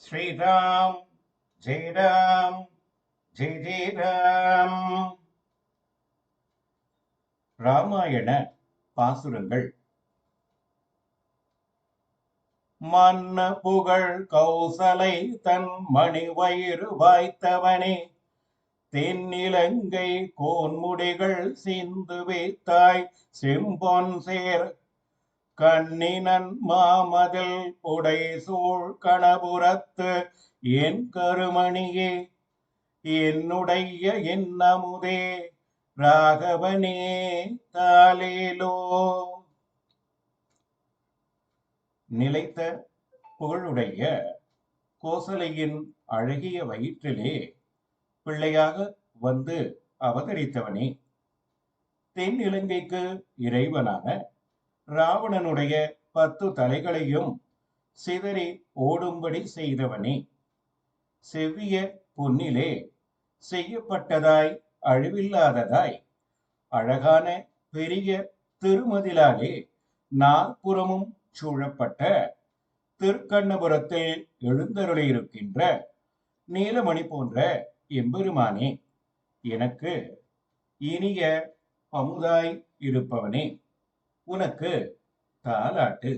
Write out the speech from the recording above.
ஸ்ரீராம் ஜெய் ராம் ஜெய் ஜெய் ராம். ராமாயண பாசுரங்கள். மன்ன புகழ் கௌசலை தன் மணி வயிறு வாய்த்தவனே, தென்னிலங்கை கோன்முடிகள் சிந்து வைத்தாய் செம்பொன் சேர் கண்ணினன் மாமதில் புடைசூழ் கணபுரத்து என் கருமணியே, என்னுடைய என்னமுதே ராகவனே தாலேலோ. நிலைத்த புகழுடைய கோசலையின் அழகிய வயிற்றிலே பிள்ளையாக வந்து அவதரித்தவனே, தென் இலங்கைக்கு இறைவனான ராவணனுடைய 10 தலைகளையும் சிதறி ஓடும்படி செய்தவனே, செவ்விய பொன்னிலே செய்யப்பட்டதாய் அழிவில்லாததாய் அழகான பெரிய திருமதிலாலே நாற்புறமும் சூழப்பட்ட திருக்கண்ணபுரத்தில் எழுந்தருளியிருக்கின்ற நீலமணி போன்ற எம்பெருமானே, எனக்கு இனிய அமுதாய் இருப்பவனே, உனக்கு தாலாட்டு.